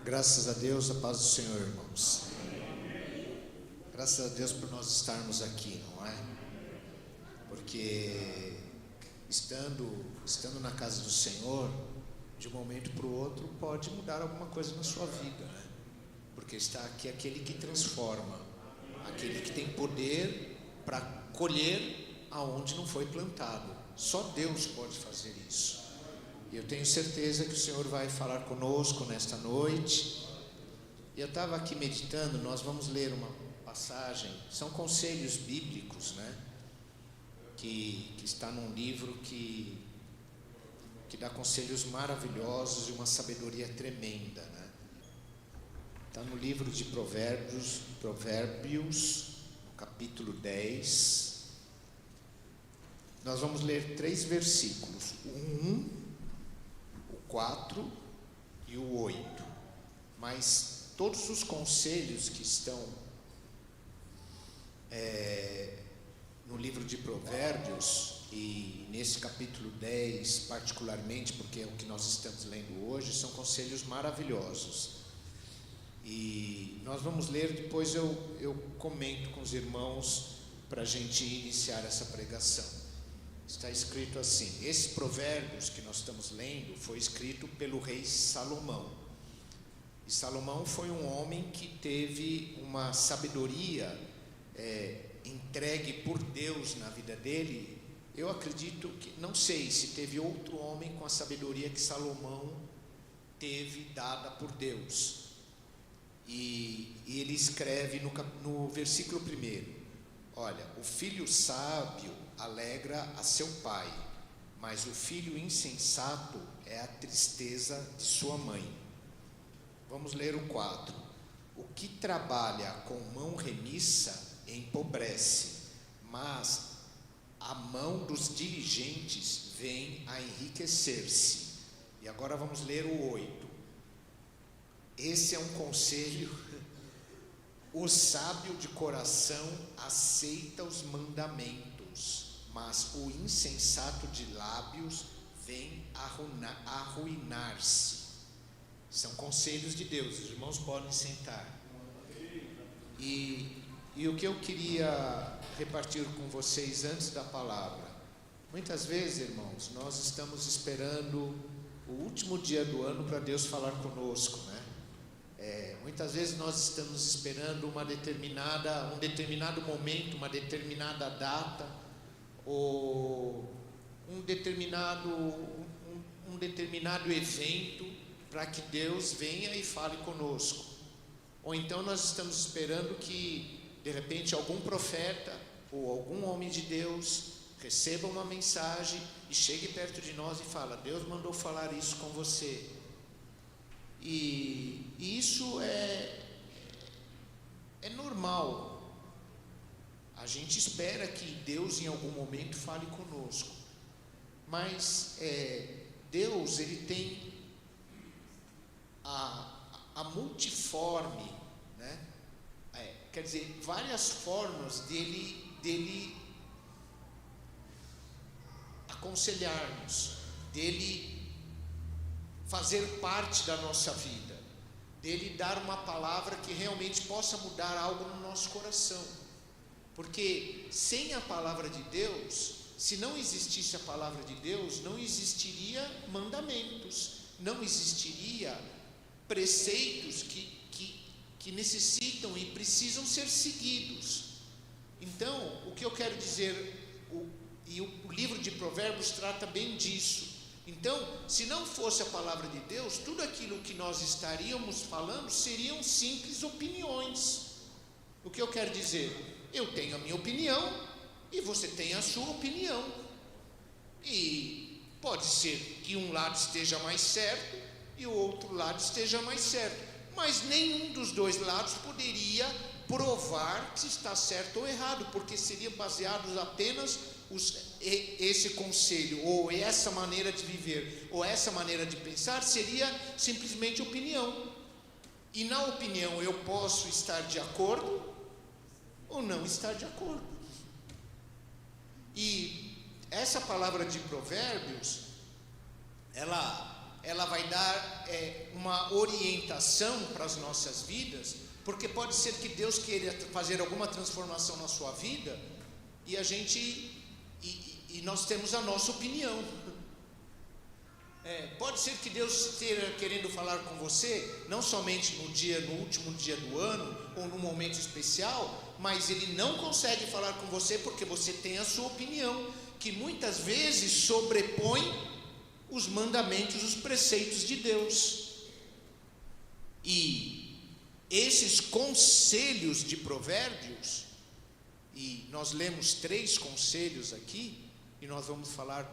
Graças a Deus, a paz do Senhor, irmãos. Graças a Deus por nós estarmos aqui, não é? Porque estando na casa do Senhor, de um momento para o outro, pode mudar alguma coisa na sua vida, né? Porque está aqui aquele que transforma, aquele que tem poder para colher aonde não foi plantado. Só Deus pode fazer isso. E eu tenho certeza que o Senhor vai falar conosco nesta noite. E eu estava aqui meditando, nós vamos ler uma passagem, são conselhos bíblicos, né? Que está num livro que dá conselhos maravilhosos e uma sabedoria tremenda, né? Está no livro de Provérbios, no capítulo 10. Nós vamos ler 3 versículos, o 1, o 4 e o 8. Mas todos os conselhos que estão no livro de Provérbios, e nesse capítulo 10 particularmente, porque é o que nós estamos lendo hoje, são conselhos maravilhosos. E nós vamos ler, depois eu comento com os irmãos para a gente iniciar essa pregação. Está escrito assim: esse Provérbios que nós estamos lendo foi escrito pelo rei Salomão. E Salomão foi um homem que teve uma sabedoria entregue por Deus na vida dele. Eu acredito que, não sei se teve outro homem com a sabedoria que Salomão teve dada por Deus. E ele escreve no versículo 1: olha, o filho sábio alegra a seu pai, mas o filho insensato é a tristeza de sua mãe. Vamos ler o 4. O que trabalha com mão remissa empobrece, mas a mão dos diligentes vem a enriquecer-se. E agora vamos ler o 8. Esse é um conselho: o sábio de coração aceita os mandamentos, mas o insensato de lábios vem arruinar-se. São conselhos de Deus, os irmãos podem sentar. E o que eu queria repartir com vocês antes da palavra: muitas vezes, irmãos, nós estamos esperando o último dia do ano para Deus falar conosco, né? Muitas vezes nós estamos esperando um determinado momento, uma determinada data, ou um determinado evento para que Deus venha e fale conosco. Ou então nós estamos esperando que de repente algum profeta ou algum homem de Deus receba uma mensagem e chegue perto de nós e fala: Deus mandou falar isso com você. E isso é normal. A gente espera que Deus em algum momento fale conosco. Mas Deus, ele tem a multiforme, né? Quer dizer, várias formas dele aconselhar-nos, dele fazer parte da nossa vida, dele dar uma palavra que realmente possa mudar algo no nosso coração. Porque sem a palavra de Deus, se não existisse a palavra de Deus, não existiria mandamentos, não existiria preceitos que necessitam e precisam ser seguidos. Então, o que eu quero dizer, o livro de Provérbios trata bem disso. Então, se não fosse a palavra de Deus, tudo aquilo que nós estaríamos falando seriam simples opiniões. O que eu quero dizer? Eu tenho a minha opinião e você tem a sua opinião. E pode ser que um lado esteja mais certo e o outro lado esteja mais certo, mas nenhum dos dois lados poderia provar que está certo ou errado, porque seriam baseados apenas esse conselho, ou essa maneira de viver, ou essa maneira de pensar, seria simplesmente opinião. E na opinião eu posso estar de acordo ou não estar de acordo. E essa palavra de Provérbios, ela ela vai dar uma orientação para as nossas vidas, porque pode ser que Deus queira fazer alguma transformação na sua vida, e a gente, e nós temos a nossa opinião. Pode ser que Deus esteja querendo falar com você, não somente no último dia do ano, ou num momento especial, mas Ele não consegue falar com você porque você tem a sua opinião, que muitas vezes sobrepõe os mandamentos, os preceitos de Deus. E esses conselhos de Provérbios, e nós lemos 3 conselhos aqui, e nós vamos falar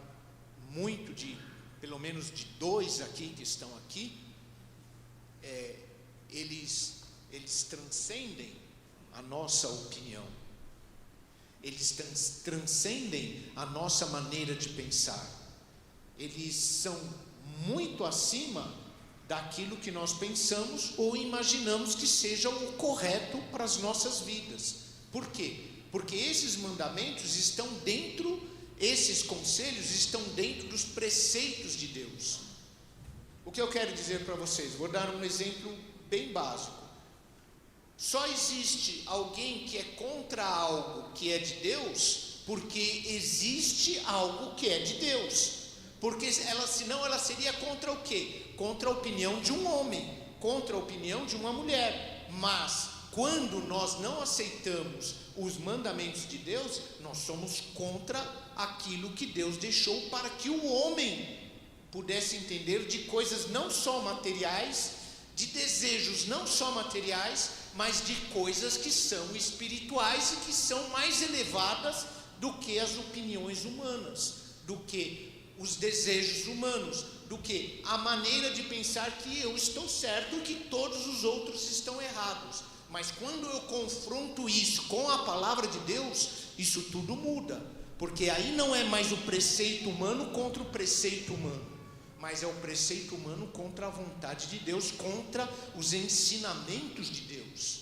muito pelo menos de 2 aqui que estão aqui, eles transcendem a nossa opinião, eles transcendem a nossa maneira de pensar, eles são muito acima daquilo que nós pensamos ou imaginamos que seja o correto para as nossas vidas. Por quê? Porque esses mandamentos estão dentro, esses conselhos estão dentro dos preceitos de Deus. O que eu quero dizer para vocês? Vou dar um exemplo bem básico. Só existe alguém que é contra algo que é de Deus, porque existe algo que é de Deus. Porque senão ela seria contra o quê? Contra a opinião de um homem, contra a opinião de uma mulher. Mas quando nós não aceitamos os mandamentos de Deus, nós somos contra aquilo que Deus deixou para que o homem pudesse entender de coisas não só materiais, de desejos não só materiais, mas de coisas que são espirituais e que são mais elevadas do que as opiniões humanas, do que os desejos humanos, do que a maneira de pensar que eu estou certo e que todos os outros estão errados. Mas quando eu confronto isso com a palavra de Deus, isso tudo muda, porque aí não é mais o preceito humano contra o preceito humano, mas é o preceito humano contra a vontade de Deus, contra os ensinamentos de Deus.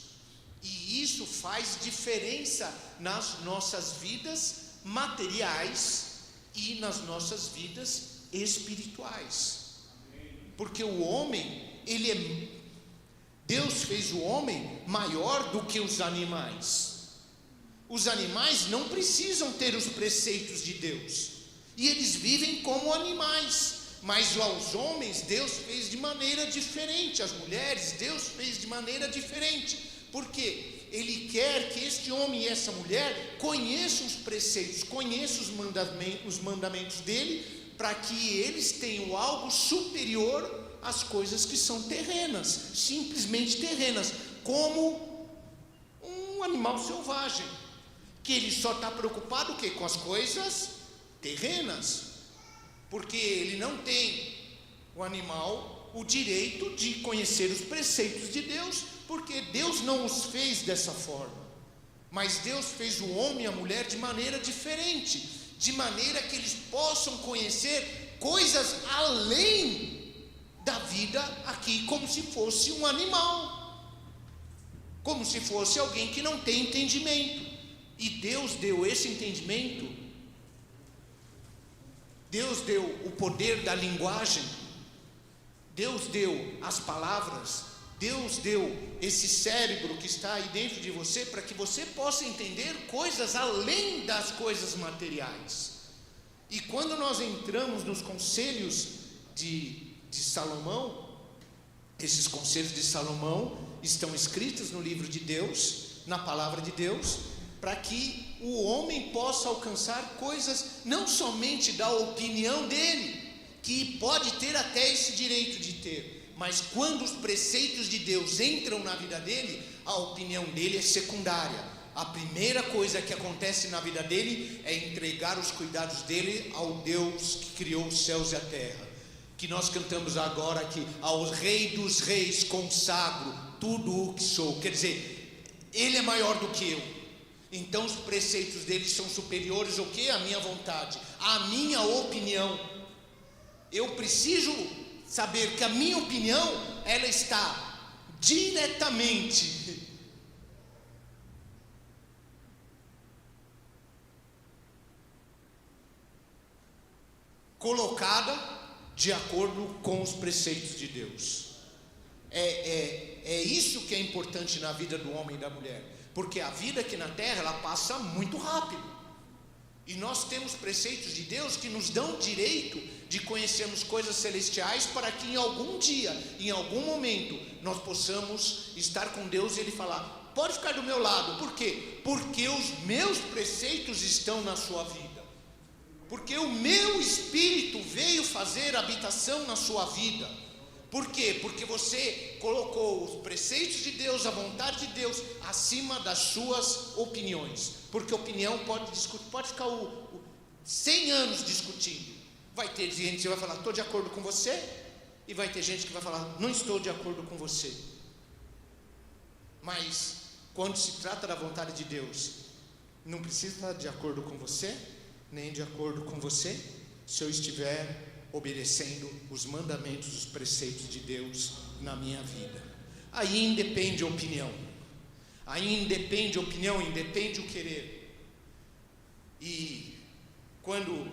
E isso faz diferença nas nossas vidas materiais e nas nossas vidas espirituais. Porque o homem, Deus fez o homem maior do que os animais. Os animais não precisam ter os preceitos de Deus, e eles vivem como animais. Mas aos homens Deus fez de maneira diferente, as mulheres Deus fez de maneira diferente. Por quê? Ele quer que este homem e essa mulher conheçam os preceitos, conheçam os mandamentos dele, para que eles tenham algo superior às coisas que são terrenas, simplesmente terrenas, como um animal selvagem, que ele só está preocupado o quê? Com as coisas terrenas, porque ele não tem, o animal, o direito de conhecer os preceitos de Deus, porque Deus não os fez dessa forma. Mas Deus fez o homem e a mulher de maneira diferente, de maneira que eles possam conhecer coisas além da vida aqui, como se fosse um animal, como se fosse alguém que não tem entendimento. E Deus deu esse entendimento, Deus deu o poder da linguagem, Deus deu as palavras, Deus deu esse cérebro que está aí dentro de você, para que você possa entender coisas além das coisas materiais. E quando nós entramos nos conselhos de Salomão, esses conselhos de Salomão estão escritos no livro de Deus, na palavra de Deus, para que o homem possa alcançar coisas não somente da opinião dele, que pode ter até esse direito de ter, mas quando os preceitos de Deus entram na vida dele, a opinião dele é secundária. A primeira coisa que acontece na vida dele é entregar os cuidados dele ao Deus que criou os céus e a terra, que nós cantamos agora aqui: ao Rei dos Reis consagro tudo o que sou. Quer dizer, ele é maior do que eu. Então os preceitos dele são superiores ao que? A minha vontade, a minha opinião. Eu preciso saber que a minha opinião, ela está diretamente colocada de acordo com os preceitos de Deus. É isso que é importante na vida do homem e da mulher, porque a vida aqui na terra, ela passa muito rápido, e nós temos preceitos de Deus que nos dão direito de conhecermos coisas celestiais, para que em algum dia, em algum momento, nós possamos estar com Deus e Ele falar: pode ficar do meu lado. Por quê? Porque os meus preceitos estão na sua vida, porque o meu Espírito veio fazer habitação na sua vida. Por quê? Porque você colocou os preceitos de Deus, a vontade de Deus, acima das suas opiniões. Porque opinião pode ficar 100 anos discutindo. Vai ter gente que vai falar: estou de acordo com você, e vai ter gente que vai falar: não estou de acordo com você. Mas quando se trata da vontade de Deus, não precisa estar de acordo com você, nem de acordo com você, se eu estiver obedecendo os mandamentos, os preceitos de Deus na minha vida. Aí independe a opinião, independe o querer. E quando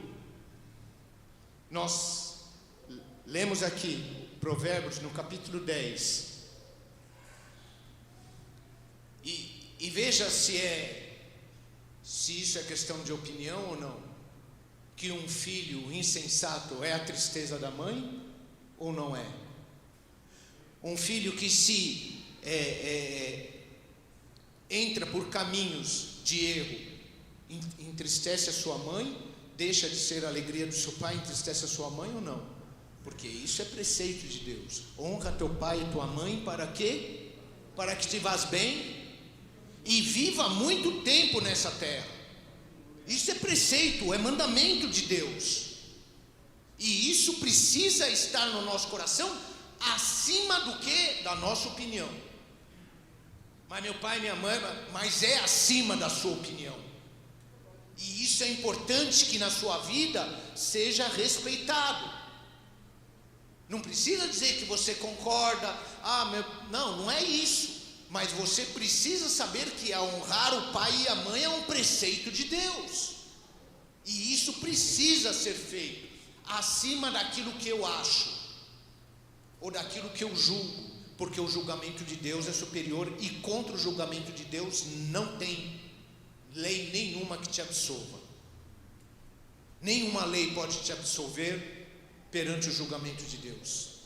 nós lemos aqui Provérbios no capítulo 10, e veja se isso é questão de opinião ou não, que um filho insensato é a tristeza da mãe ou não é? Um filho que se entra por caminhos de erro, entristece a sua mãe, deixa de ser a alegria do seu pai, entristece a sua mãe ou não? Porque isso é preceito de Deus. Honra teu pai e tua mãe, para quê? Para que te vás bem e viva muito tempo nessa terra. Isso é preceito, é mandamento de Deus, e isso precisa estar no nosso coração, acima do que da nossa opinião. Mas meu pai e minha mãe, mas é acima da sua opinião, e isso é importante que na sua vida seja respeitado. Não precisa dizer que você concorda, não é isso. Mas você precisa saber que honrar o pai e a mãe é um preceito de Deus, e isso precisa ser feito acima daquilo que eu acho, ou daquilo que eu julgo, porque o julgamento de Deus é superior, e contra o julgamento de Deus não tem lei nenhuma que te absolva. Nenhuma lei pode te absolver perante o julgamento de Deus.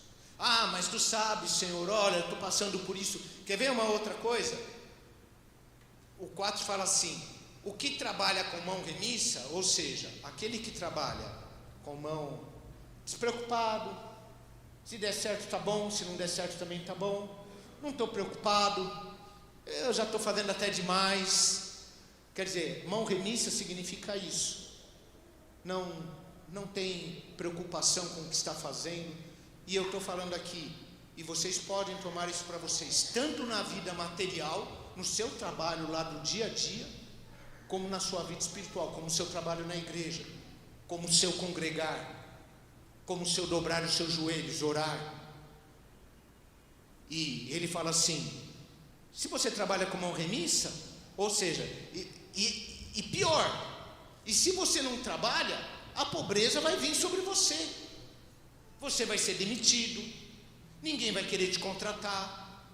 Mas tu sabes, Senhor, olha, eu estou passando por isso. Quer ver uma outra coisa? O 4 fala assim: o que trabalha com mão remissa, ou seja, aquele que trabalha com mão despreocupado, se der certo está bom, se não der certo também está bom, não estou preocupado, eu já estou fazendo até demais. Quer dizer, mão remissa significa isso, não tem preocupação com o que está fazendo. E eu estou falando aqui, e vocês podem tomar isso para vocês, tanto na vida material, no seu trabalho lá do dia a dia, como na sua vida espiritual, como o seu trabalho na igreja, como o seu congregar, como o seu dobrar os seus joelhos, orar. E ele fala assim: se você trabalha com mão remissa, ou seja, e pior, e se você não trabalha, a pobreza vai vir sobre você. Você vai ser demitido, ninguém vai querer te contratar,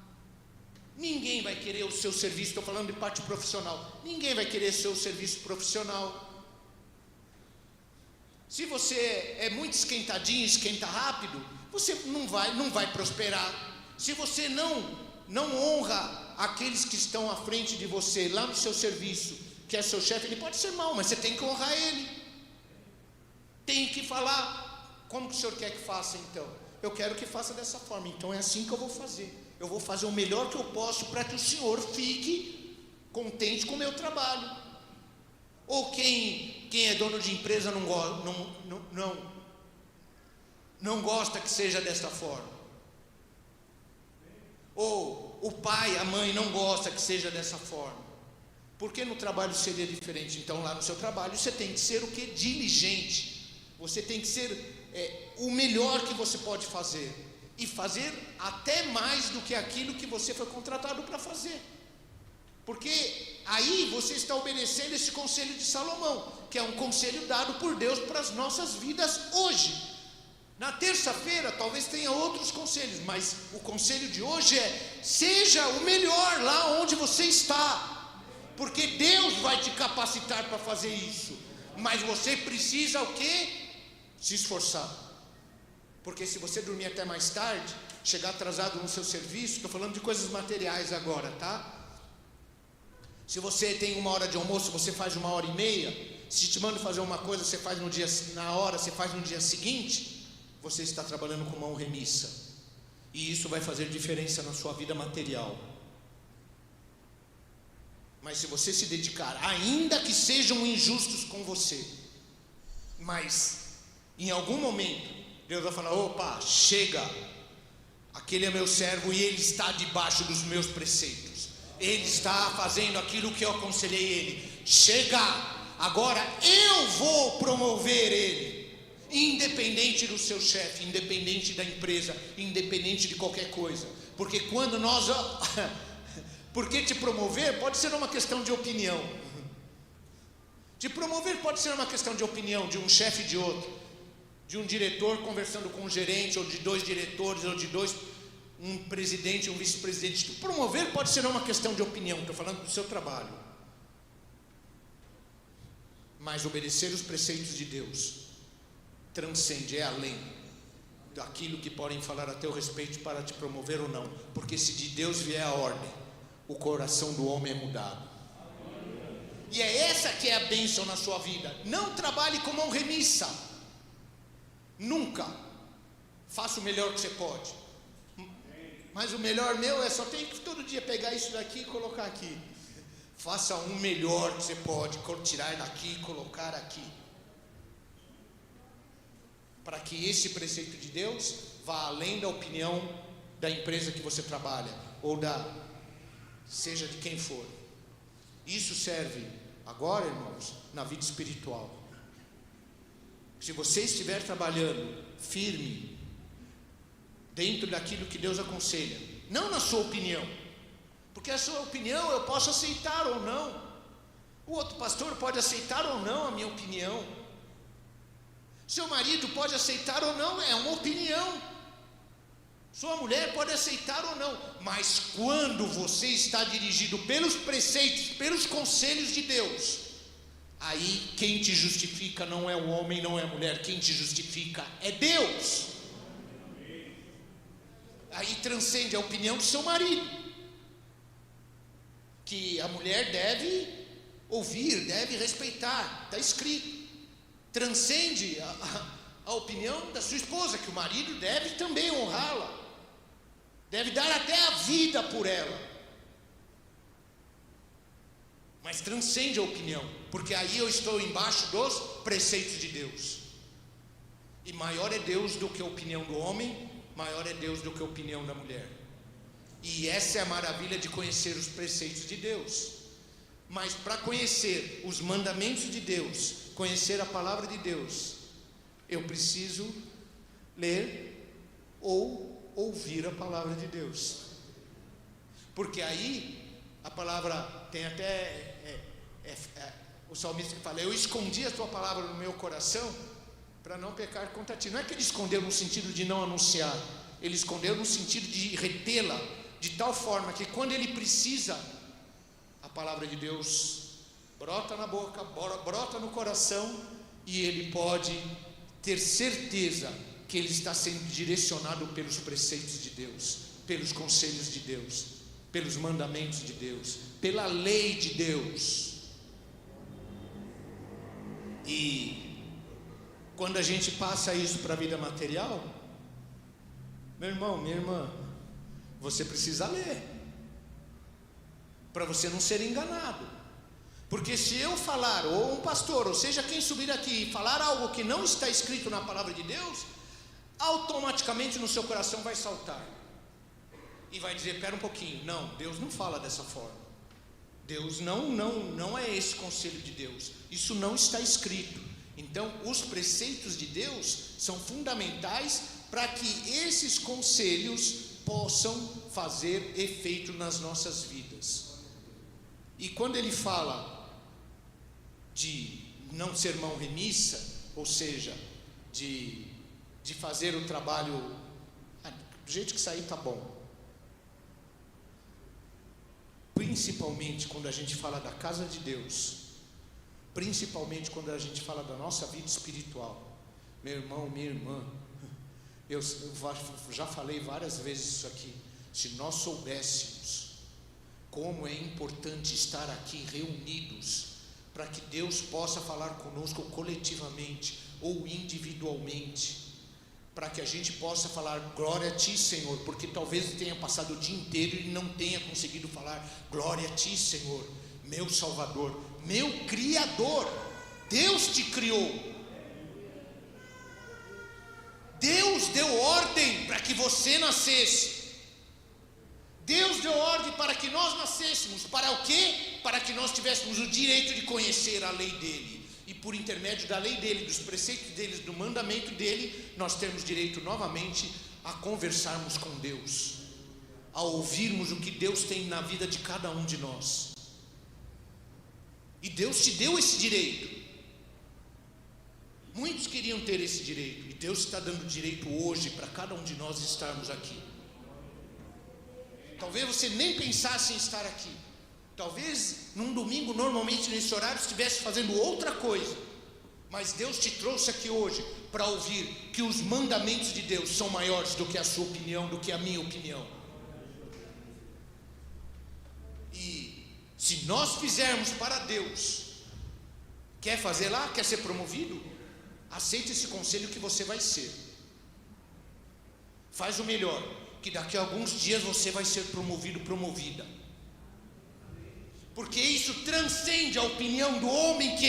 ninguém vai querer o seu serviço. Estou falando de parte profissional, ninguém vai querer o seu serviço profissional. Se você é muito esquentadinho, esquenta rápido, você não vai prosperar. Se você não honra aqueles que estão à frente de você, lá no seu serviço, que é seu chefe, ele pode ser mau, mas você tem que honrar ele, tem que falar: como que o senhor quer que faça então? Eu quero que faça dessa forma, então é assim que eu vou fazer. Eu vou fazer o melhor que eu posso para que o senhor fique contente com o meu trabalho. Ou quem é dono de empresa não gosta que seja desta forma. Ou o pai, a mãe não gosta que seja dessa forma. Por que no trabalho seria diferente? Então lá no seu trabalho você tem que ser o quê? Diligente. Você tem que ser o melhor que você pode fazer, e fazer até mais do que aquilo que você foi contratado para fazer, porque aí você está obedecendo esse conselho de Salomão, que é um conselho dado por Deus para as nossas vidas hoje. Na terça-feira talvez tenha outros conselhos, mas o conselho de hoje é: seja o melhor lá onde você está, porque Deus vai te capacitar para fazer isso, mas você precisa o quê? Se esforçar. Porque se você dormir até mais tarde, chegar atrasado no seu serviço, estou falando de coisas materiais agora, tá? Se você tem 1 hora de almoço, você faz 1h30, se te mando fazer uma coisa, você faz no dia, na hora, você faz no dia seguinte, você está trabalhando com mão remissa, e isso vai fazer diferença na sua vida material. Mas se você se dedicar, ainda que sejam injustos com você, mas em algum momento Deus vai falar: opa, chega, aquele é meu servo e ele está debaixo dos meus preceitos, ele está fazendo aquilo que eu aconselhei ele, chega, agora eu vou promover ele, independente do seu chefe, independente da empresa, independente de qualquer coisa. Porque quando nós porque te promover pode ser uma questão de opinião, te promover pode ser uma questão de opinião, de um chefe de outro, de um diretor conversando com um gerente, ou de 2 diretores, ou de um presidente e um vice-presidente. Te promover pode ser uma questão de opinião, estou falando do seu trabalho, mas obedecer os preceitos de Deus transcende, é além daquilo que podem falar a teu respeito para te promover ou não, porque se de Deus vier a ordem, o coração do homem é mudado. E é essa que é a bênção na sua vida. Não trabalhe com mão remissa, nunca. Faça o melhor que você pode, mas o melhor meu é só tem que todo dia pegar isso daqui e colocar aqui. Faça um melhor que você pode, tirar daqui e colocar aqui, para que esse preceito de Deus vá além da opinião da empresa que você trabalha, ou seja de quem for. Isso serve agora, irmãos, na vida espiritual. Se você estiver trabalhando firme, dentro daquilo que Deus aconselha, não na sua opinião, porque a sua opinião eu posso aceitar ou não, o outro pastor pode aceitar ou não a minha opinião, seu marido pode aceitar ou não, é uma opinião, sua mulher pode aceitar ou não, mas quando você está dirigido pelos preceitos, pelos conselhos de Deus, aí quem te justifica não é o homem, não é a mulher, quem te justifica é Deus. Aí transcende a opinião do seu marido, que a mulher deve ouvir, deve respeitar, está escrito. Transcende a opinião da sua esposa, que o marido deve também honrá-la, deve dar até a vida por ela, mas transcende a opinião, porque aí eu estou embaixo dos preceitos de Deus, e maior é Deus do que a opinião do homem, maior é Deus do que a opinião da mulher. E essa é a maravilha de conhecer os preceitos de Deus. Mas para conhecer os mandamentos de Deus, conhecer a palavra de Deus, eu preciso ler ou ouvir a palavra de Deus, porque aí a palavra tem até o salmista que fala: eu escondi a tua palavra no meu coração para não pecar contra ti. Não é que ele escondeu no sentido de não anunciar, ele escondeu no sentido de retê-la de tal forma que quando ele precisa, a palavra de Deus brota na boca, brota no coração, e ele pode ter certeza que ele está sendo direcionado pelos preceitos de Deus, pelos conselhos de Deus, pelos mandamentos de Deus, pela lei de Deus. E quando a gente passa isso para a vida material, meu irmão, minha irmã, você precisa ler, para você não ser enganado. Porque se eu falar, ou um pastor, ou seja quem subir aqui e falar algo que não está escrito na palavra de Deus, automaticamente no seu coração vai saltar e vai dizer: espera um pouquinho, não, Deus não fala dessa forma, Deus não é esse conselho de Deus, isso não está escrito. Então os preceitos de Deus são fundamentais para que esses conselhos possam fazer efeito nas nossas vidas. E quando ele fala de não ser mão remissa, ou seja, de de fazer o trabalho, do jeito que sair tá bom. Principalmente quando a gente fala da casa de Deus, principalmente quando a gente fala da nossa vida espiritual. Meu irmão, minha irmã, eu já falei várias vezes isso aqui. Se nós soubéssemos como é importante estar aqui reunidos, para que Deus possa falar conosco coletivamente ou individualmente, para que a gente possa falar glória a Ti, Senhor, porque talvez tenha passado o dia inteiro e não tenha conseguido falar glória a Ti, Senhor, meu Salvador, meu Criador. Deus te criou, Deus deu ordem para que você nascesse, Deus deu ordem para que nós nascêssemos. Para o quê? Para que nós tivéssemos o direito de conhecer a lei dele. E por intermédio da lei dele, dos preceitos dele, do mandamento dele, nós temos direito novamente a conversarmos com Deus, a ouvirmos o que Deus tem na vida de cada um de nós. E Deus te deu esse direito. Muitos queriam ter esse direito, e Deus está dando direito hoje para cada um de nós estarmos aqui. Talvez você nem pensasse em estar aqui. Talvez num domingo, normalmente nesse horário, estivesse fazendo outra coisa. Mas Deus te trouxe aqui hoje para ouvir que os mandamentos de Deus são maiores do que a sua opinião, do que a minha opinião. E se nós fizermos para Deus, quer fazer lá, quer ser promovido, aceite esse conselho que você vai ser. Faz o melhor, que daqui a alguns dias você vai ser promovido, promovida. Porque isso transcende a opinião do homem que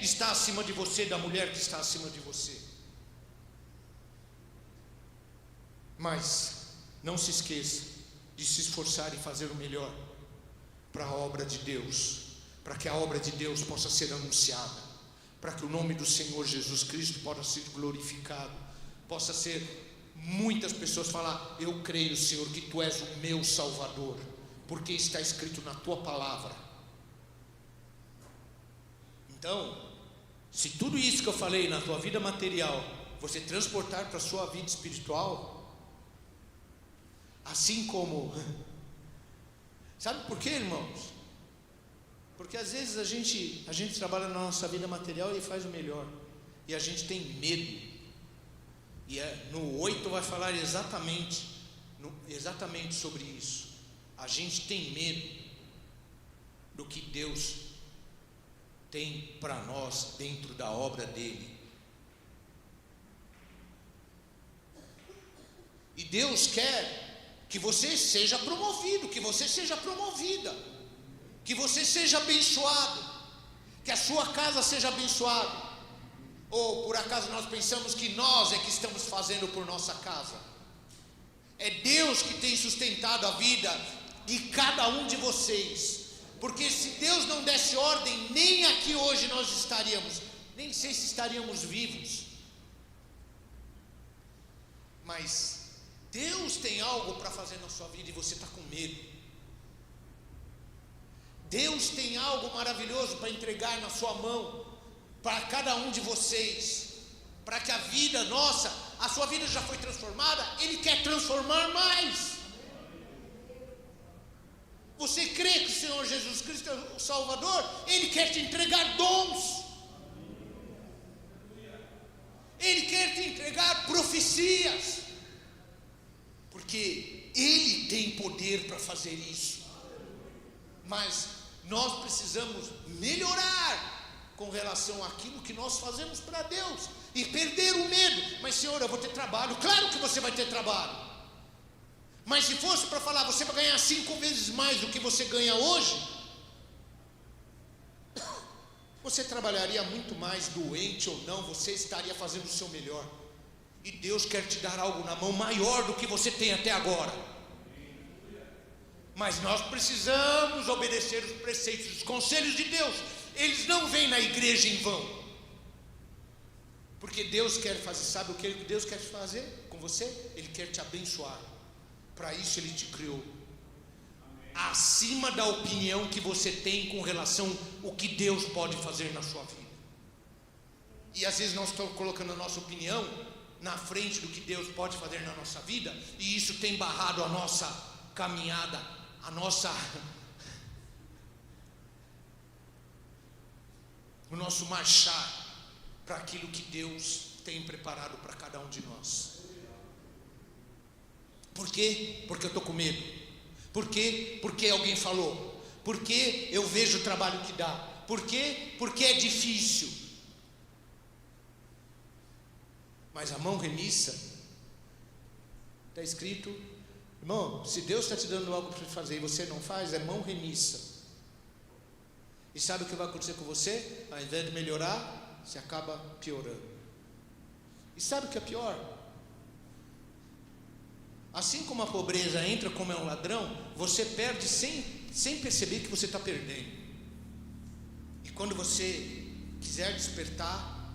está acima de você, da mulher que está acima de você. Mas não se esqueça de se esforçar e fazer o melhor para a obra de Deus, para que a obra de Deus possa ser anunciada, para que o nome do Senhor Jesus Cristo possa ser glorificado, possa ser muitas pessoas falar: eu creio, Senhor, que Tu és o meu Salvador, porque está escrito na Tua palavra. Então, se tudo isso que eu falei na tua vida material, você transportar para a sua vida espiritual, assim como, sabe por quê, irmãos? Porque às vezes a gente trabalha na nossa vida material e faz o melhor, e a gente tem medo, e no 8 vai falar exatamente sobre isso. A gente tem medo do que Deus tem para nós dentro da obra dele. E Deus quer que você seja promovido, que você seja promovida, que você seja abençoado, que a sua casa seja abençoada. Ou por acaso nós pensamos que nós é que estamos fazendo por nossa casa? É Deus que tem sustentado a vida de cada um de vocês. Porque se Deus não desse ordem, nem aqui hoje nós estaríamos, nem sei se estaríamos vivos. Mas Deus tem algo para fazer na sua vida e você está com medo. Deus tem algo maravilhoso para entregar na sua mão, para cada um de vocês, para que a vida nossa, a sua vida já foi transformada, Ele quer transformar mais. Você crê que o Senhor Jesus Cristo é o Salvador? Ele quer te entregar dons, Ele quer te entregar profecias, porque Ele tem poder para fazer isso. Mas nós precisamos melhorar com relação àquilo que nós fazemos para Deus e perder o medo. Mas Senhor, eu vou ter trabalho. Claro que você vai ter trabalho. Mas se fosse para falar, você vai ganhar 5 vezes mais do que você ganha hoje, você trabalharia muito mais, doente ou não, você estaria fazendo o seu melhor. E Deus quer te dar algo na mão maior do que você tem até agora. Mas nós precisamos obedecer os preceitos, os conselhos de Deus. Eles não vêm na igreja em vão. Porque Deus quer fazer, sabe o que Deus quer fazer com você? Ele quer te abençoar. Para isso Ele te criou. Acima da opinião que você tem com relação ao que Deus pode fazer na sua vida. E às vezes nós estamos colocando a nossa opinião na frente do que Deus pode fazer na nossa vida, e isso tem barrado a nossa caminhada, o nosso marchar para aquilo que Deus tem preparado para cada um de nós. Por quê? Porque eu estou com medo. Por quê? Porque alguém falou. Por quê? Eu vejo o trabalho que dá. Por quê? Porque é difícil. Mas a mão remissa, está escrito, irmão, se Deus está te dando algo para fazer e você não faz, é mão remissa. E sabe o que vai acontecer com você? Ao invés de melhorar, você acaba piorando. E sabe o que é pior? Assim como a pobreza entra como é um ladrão, você perde sem perceber que você está perdendo. E quando você quiser despertar,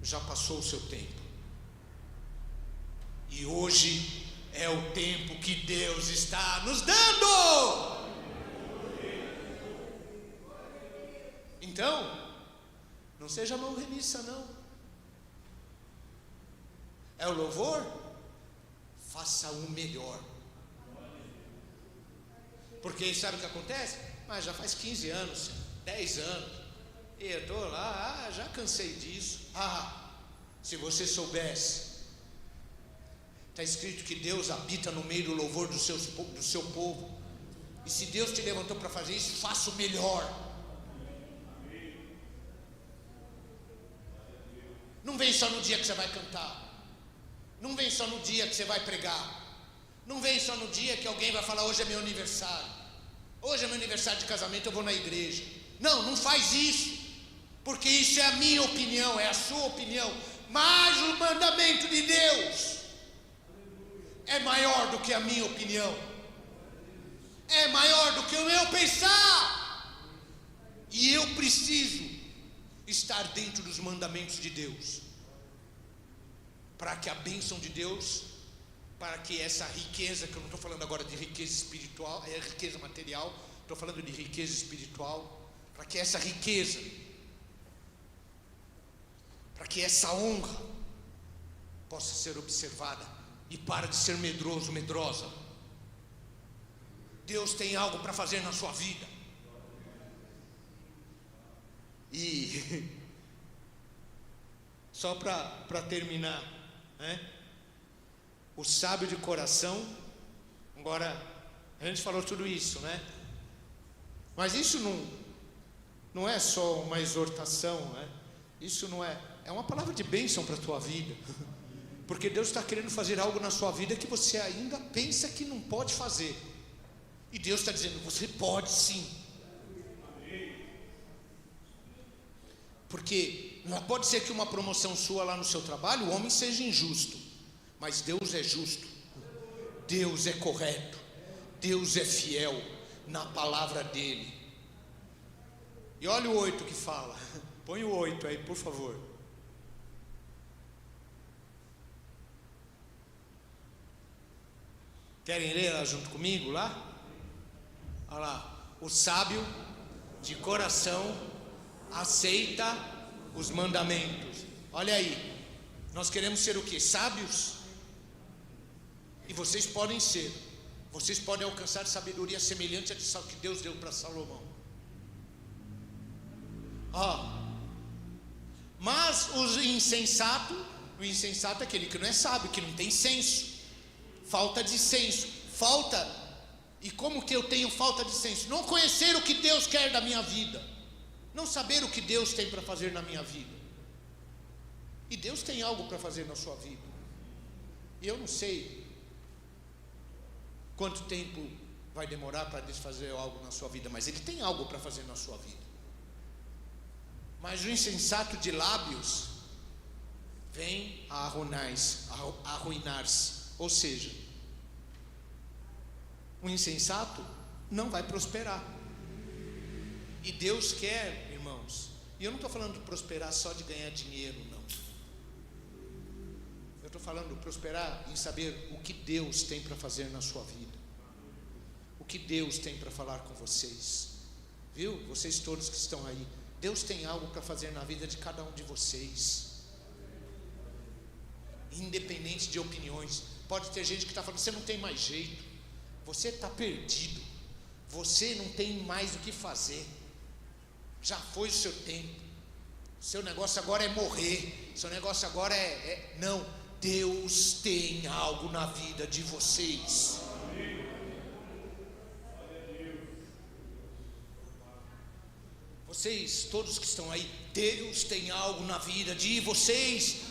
já passou o seu tempo. E hoje é o tempo que Deus está nos dando. Então, não seja mão remissa, não. É o louvor? Faça o melhor. Porque sabe o que acontece? Mas já faz 15 anos, 10 anos, e eu estou lá, já cansei disso. Se você soubesse, está escrito que Deus habita no meio do louvor do seu povo. E se Deus te levantou para fazer isso, faça o melhor. Não vem só no dia que você vai cantar. Não vem só no dia que você vai pregar. Não vem só no dia que alguém vai falar, hoje é meu aniversário. Hoje é meu aniversário de casamento, eu vou na igreja. Não faz isso. Porque isso é a minha opinião, é a sua opinião. Mas o mandamento de Deus é maior do que a minha opinião. É maior do que o meu pensar. E eu preciso estar dentro dos mandamentos de Deus, para que a bênção de Deus, para que essa riqueza, que eu não estou falando agora de riqueza espiritual, é riqueza material, estou falando de riqueza espiritual, para que essa riqueza, para que essa honra possa ser observada, e para de ser medroso, medrosa. Deus tem algo para fazer na sua vida. E só para terminar, o sábio de coração, agora a gente falou tudo isso, mas isso não é só uma exortação, isso não é uma palavra de bênção para a tua vida, porque Deus está querendo fazer algo na sua vida que você ainda pensa que não pode fazer, e Deus está dizendo, você pode sim. Porque não pode ser que uma promoção sua lá no seu trabalho, o homem seja injusto, mas Deus é justo, Deus é correto, Deus é fiel na palavra dele. E olha o 8 que fala, põe o 8 aí, por favor. Querem ler lá junto comigo lá? Olha lá, o sábio de coração aceita os mandamentos. Olha aí, nós queremos ser o quê? Sábios? E vocês podem ser. Vocês podem alcançar sabedoria semelhante à que Deus deu para Salomão. Mas o insensato é aquele que não é sábio, que não tem senso. Falta de senso. E como que eu tenho falta de senso? Não conhecer o que Deus quer da minha vida. Não saber o que Deus tem para fazer na minha vida. E Deus tem algo para fazer na sua vida. E eu não sei quanto tempo vai demorar para Deus fazer algo na sua vida, mas Ele tem algo para fazer na sua vida. Mas o insensato de lábios vem a arruinar-se. Ou seja, o insensato não vai prosperar. E Deus quer, irmãos, e eu não estou falando de prosperar só de ganhar dinheiro, não. Eu estou falando de prosperar em saber o que Deus tem para fazer na sua vida. O que Deus tem para falar com vocês. Viu? Vocês todos que estão aí. Deus tem algo para fazer na vida de cada um de vocês. independente de opiniões. Pode ter gente que está falando, você não tem mais jeito, você está perdido, você não tem mais o que fazer, já foi o seu tempo, seu negócio agora é morrer, seu negócio agora não, Deus tem algo na vida de vocês. Vocês, todos que estão aí, Deus tem algo na vida de vocês.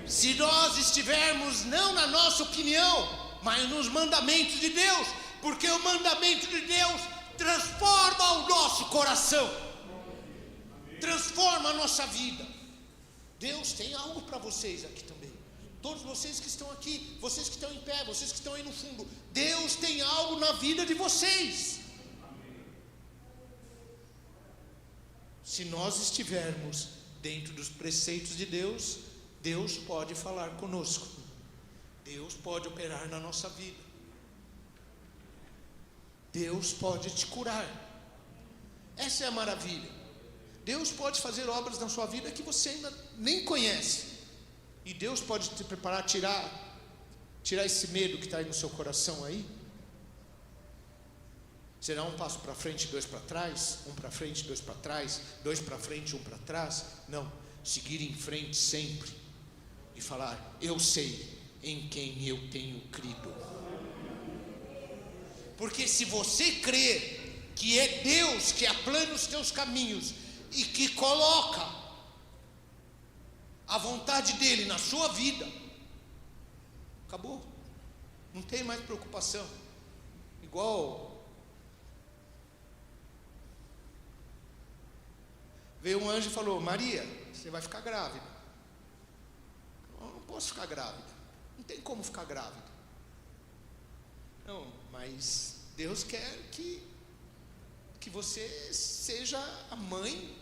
Se nós estivermos não na nossa opinião, mas nos mandamentos de Deus, porque o mandamento de Deus transforma o nosso coração, transforma a nossa vida. Deus tem algo para vocês aqui também. Todos vocês que estão aqui, vocês que estão em pé, vocês que estão aí no fundo, Deus tem algo na vida de vocês. Se nós estivermos dentro dos preceitos de Deus, Deus pode falar conosco, Deus pode operar na nossa vida, Deus pode te curar. Essa é a maravilha. Deus pode fazer obras na sua vida que você ainda nem conhece, e Deus pode te preparar, tirar esse medo que está aí no seu coração aí. Será um passo para frente, dois para trás, um para frente, dois para trás, dois para frente, um para trás? Não, seguir em frente sempre e falar, eu sei em quem eu tenho crido. Porque se você crer que é Deus que aplana os teus caminhos e que coloca a vontade dele na sua vida, acabou, não tem mais preocupação. Igual veio um anjo e falou, Maria, você vai ficar grávida. Eu não posso ficar grávida, não tem como ficar grávida. Não, mas Deus quer que você seja a mãe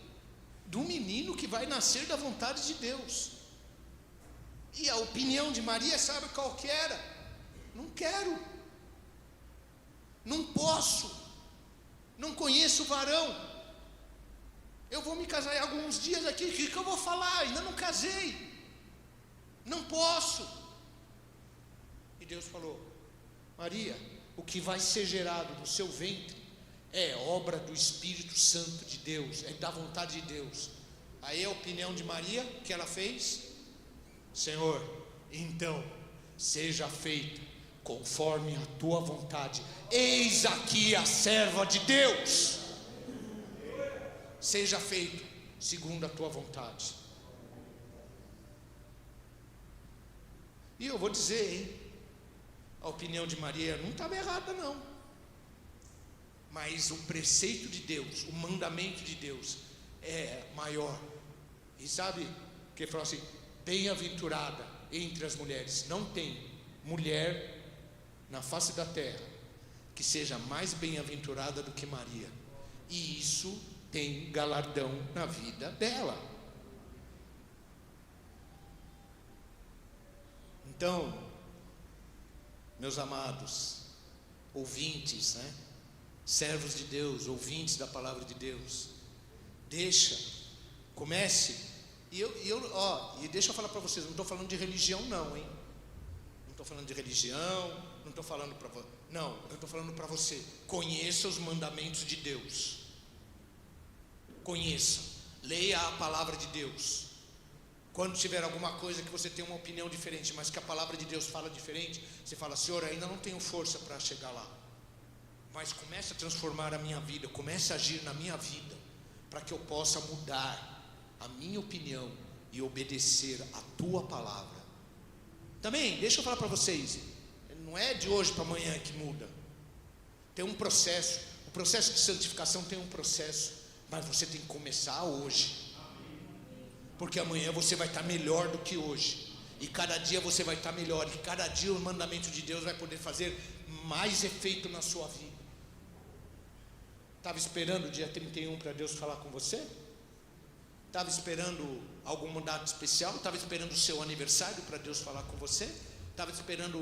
do menino que vai nascer da vontade de Deus. E a opinião de Maria, sabe qual que era? Não quero, não posso, não conheço varão. Eu vou me casar em alguns dias aqui, o que eu vou falar? Ainda não casei, não posso. E Deus falou, Maria, o que vai ser gerado no seu ventre é obra do Espírito Santo de Deus, é da vontade de Deus. Aí a opinião de Maria, o que ela fez? Senhor, então seja feito conforme a tua vontade. Eis aqui a serva de Deus, seja feito segundo a tua vontade. E eu vou dizer, hein, a opinião de Maria não estava errada não, mas o preceito de Deus, o mandamento de Deus é maior. E sabe que ele falou assim, bem-aventurada entre as mulheres, não tem mulher na face da terra que seja mais bem-aventurada do que Maria, e isso tem galardão na vida dela. Então, meus amados ouvintes, né? Servos de Deus, ouvintes da palavra de Deus, comece, e deixa eu falar para vocês, não estou falando de religião não, hein? Não estou falando de religião, não estou falando para você, não, eu estou falando para você, conheça os mandamentos de Deus, conheça, leia a palavra de Deus. Quando tiver alguma coisa que você tem uma opinião diferente, mas que a palavra de Deus fala diferente, você fala, Senhor, ainda não tenho força para chegar lá, mas comece a transformar a minha vida, comece a agir na minha vida, para que eu possa mudar a minha opinião e obedecer a tua palavra. Também, deixa eu falar para vocês, não é de hoje para amanhã que muda, tem um processo, o processo de santificação tem um processo, mas você tem que começar hoje, porque amanhã você vai estar melhor do que hoje, e cada dia você vai estar melhor, e cada dia o mandamento de Deus vai poder fazer mais efeito na sua vida. Estava esperando o dia 31 para Deus falar com você? Estava esperando algum data especial? Estava esperando o seu aniversário para Deus falar com você? Estava esperando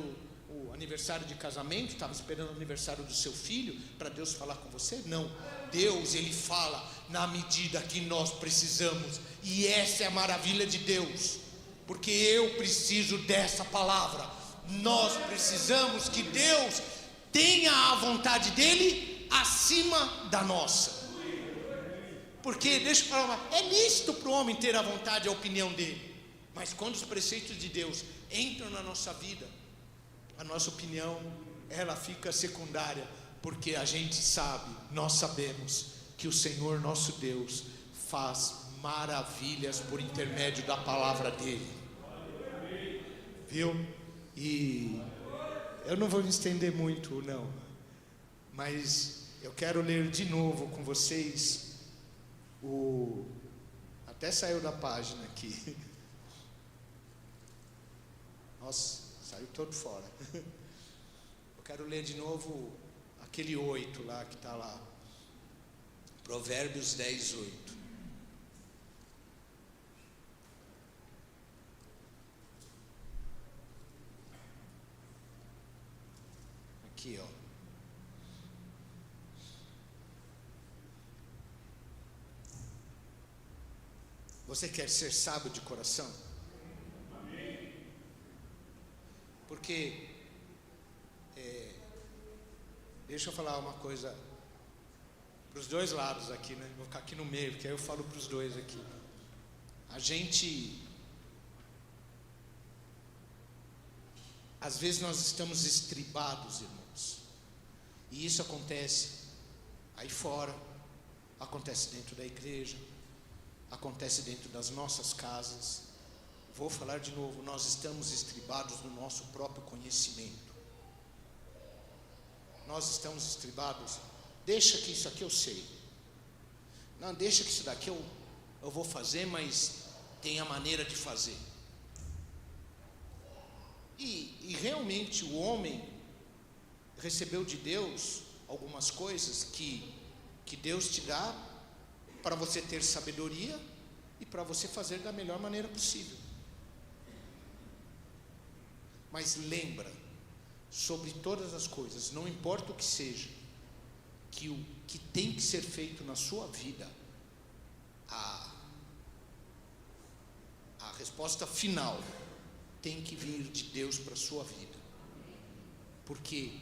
o aniversário de casamento? Estava esperando o aniversário do seu filho para Deus falar com você? Não, Deus, Ele fala na medida que nós precisamos, e essa é a maravilha de Deus. porque eu preciso dessa palavra. Nós precisamos que Deus tenha a vontade dele acima da nossa. Porque, deixa eu falar, é lícito para o homem ter a vontade e a opinião dele, mas quando os preceitos de Deus entram na nossa vida, a nossa opinião, ela fica secundária, porque a gente sabe, nós sabemos que o Senhor nosso Deus faz maravilhas por intermédio da palavra dele. Viu? E eu não vou me estender muito, não, mas eu quero ler de novo com vocês até saiu da página aqui. Nossa, saiu todo fora. Eu quero ler de novo aquele 8 lá que está lá. Provérbios 10, 8. Aqui, ó. Você quer ser sábio de coração? Amém. Porque, deixa eu falar uma coisa para os dois lados aqui, né? Vou ficar aqui no meio, porque aí eu falo para os dois aqui. Às vezes nós estamos estribados, irmãos, e isso acontece aí fora, acontece dentro da igreja, acontece dentro das nossas casas. Vou falar de novo, nós estamos estribados no nosso próprio conhecimento. Nós estamos estribados, deixa que isso aqui eu sei. Não, deixa que isso daqui eu vou fazer, mas tem a maneira de fazer. E realmente o homem recebeu de Deus algumas coisas que Deus te dá para você ter sabedoria e para você fazer da melhor maneira possível. Mas lembra, sobre todas as coisas, não importa o que seja, que o que tem que ser feito na sua vida, a resposta final tem que vir de Deus para a sua vida. Porque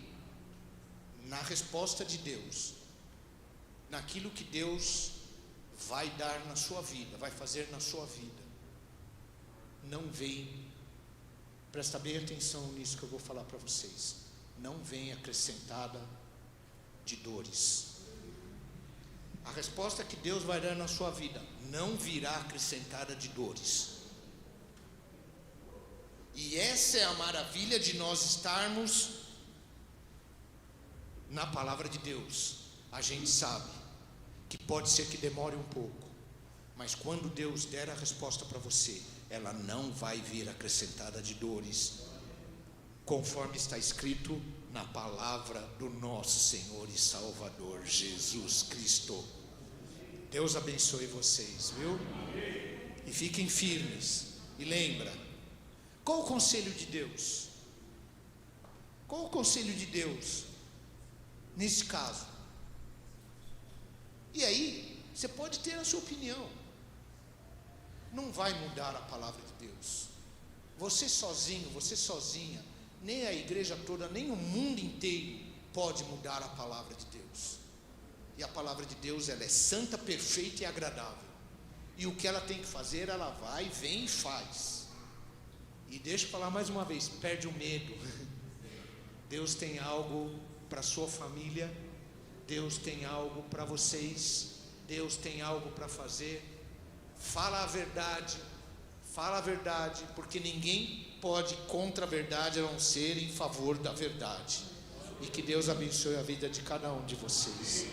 na resposta de Deus, naquilo que Deus vai dar na sua vida, vai fazer na sua vida, não vem, presta bem atenção nisso que eu vou falar para vocês, não vem acrescentada de dores. A resposta que Deus vai dar na sua vida não virá acrescentada de dores. E essa é a maravilha de nós estarmos na palavra de Deus. A gente sabe que pode ser que demore um pouco, mas quando Deus der a resposta para você, ela não vai vir acrescentada de dores, conforme está escrito na palavra do nosso Senhor e Salvador Jesus Cristo. Deus abençoe vocês, viu? E fiquem firmes. E lembra, qual o conselho de Deus? Qual o conselho de Deus nesse caso? E aí, você pode ter a sua opinião, não vai mudar a palavra de Deus. Você sozinho, você sozinha, nem a igreja toda, nem o mundo inteiro pode mudar a palavra de Deus. E a palavra de Deus, ela é santa, perfeita e agradável. E o que ela tem que fazer, ela vai, vem e faz. E deixa eu falar mais uma vez, perde o medo. Deus tem algo para a sua família, Deus tem algo para vocês, Deus tem algo para fazer. Fala a verdade, porque ninguém pode contra a verdade a não ser em favor da verdade. E que Deus abençoe a vida de cada um de vocês,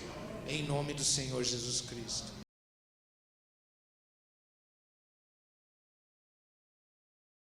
em nome do Senhor Jesus Cristo.